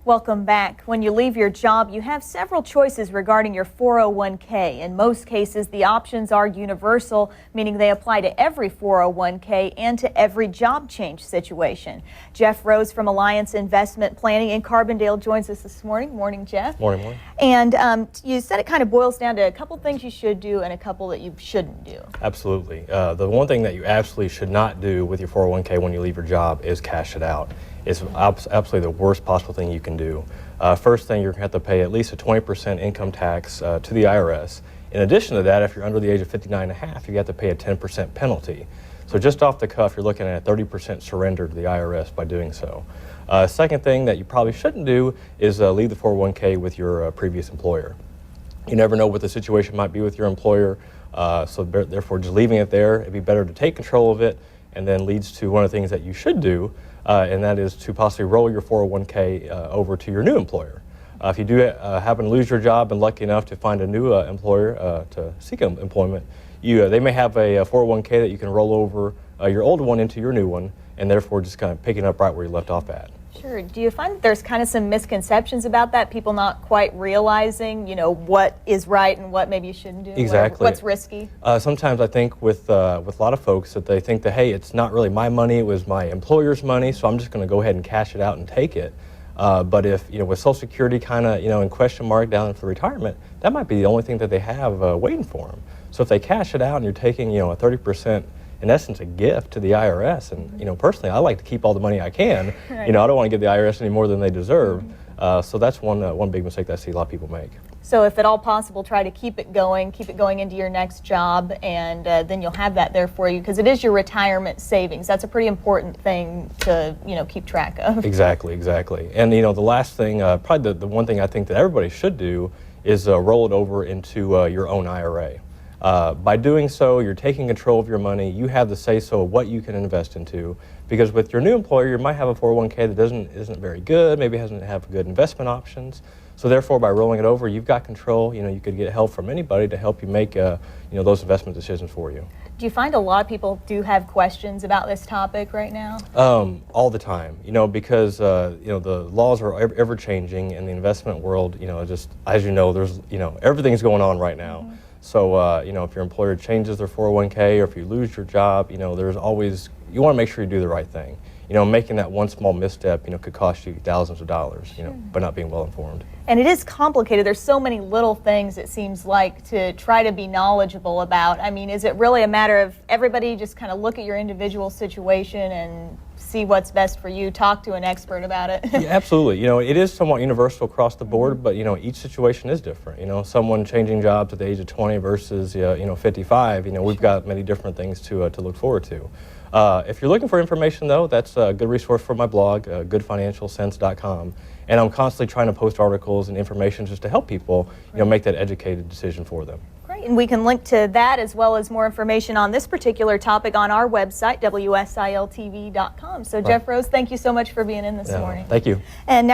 Welcome back. When you leave your job, you have several choices regarding your 401k. In most cases, the options are universal, meaning they apply to every 401k and to every job change situation. Jeff Rose from Alliance Investment Planning in Carbondale joins us this morning. Morning, Jeff. Morning. And you said it kind of boils down to a couple things you should do and a couple that you shouldn't do. Absolutely. The one thing that you absolutely should not do with your 401k when you leave your job is cash it out. It's absolutely the worst possible thing you can do. First thing, you're going to have to pay at least a 20% income tax to the IRS. In addition to that, if you're under the age of 59 and a half, you have to pay a 10% penalty. So just off the cuff, you're looking at a 30% surrender to the IRS by doing so. Second thing that you probably shouldn't do is leave the 401k with your previous employer. You never know what the situation might be with your employer, so therefore just leaving it there, it'd be better to take control of it, and then leads to one of the things that you should do, and that is to possibly roll your 401k over to your new employer. If you do happen to lose your job and lucky enough to find a new employer to seek employment, they may have a 401k that you can roll over your old one into your new one, and therefore just kind of picking up right where you left off at. Sure. Do you find that there's kind of some misconceptions about that? People not quite realizing, what is right and what maybe you shouldn't do? Exactly. What's risky? Sometimes I think with a lot of folks that they think that, hey, it's not really my money, it was my employer's money, so I'm just going to go ahead and cash it out and take it. But if, with Social Security kind of, in question mark down for retirement, that might be the only thing that they have waiting for them. So if they cash it out and you're taking, a 30%, in essence, a gift to the IRS. And, personally, I like to keep all the money I can. Right. I don't want to give the IRS any more than they deserve. So that's one big mistake that I see a lot of people make. So if at all possible, try to keep it going into your next job, and then you'll have that there for you, because it is your retirement savings. That's a pretty important thing to, keep track of. Exactly. And, the last thing, probably the one thing I think that everybody should do is roll it over into your own IRA. By doing so, you're taking control of your money. You have the say-so of what you can invest into. Because with your new employer, you might have a 401k that isn't very good, maybe doesn't have good investment options. So therefore, by rolling it over, you've got control. You could get help from anybody to help you make those investment decisions for you. Do you find a lot of people do have questions about this topic right now? All the time, because the laws are ever changing, and the investment world, just as there's everything's going on right now. Mm-hmm. So, if your employer changes their 401k, or if you lose your job, there's always, you want to make sure you do the right thing. Making that one small misstep, could cost you thousands of dollars, by not being well informed. And it is complicated. There's so many little things, it seems like, to try to be knowledgeable about. I mean, is it really a matter of everybody just kind of look at your individual situation and see what's best for you, talk to an expert about it? Yeah, absolutely. It is somewhat universal across the board, but, each situation is different. Someone changing jobs at the age of 20 versus, 55, we've got many different things to look forward to. If you're looking for information, though, that's a good resource for my blog, goodfinancialsense.com. And I'm constantly trying to post articles and information just to help people, make that educated decision for them. Great, and we can link to that as well as more information on this particular topic on our website, WSIL TV3.com. So, Jeff Rose, thank you so much for being in this morning. Thank you. And now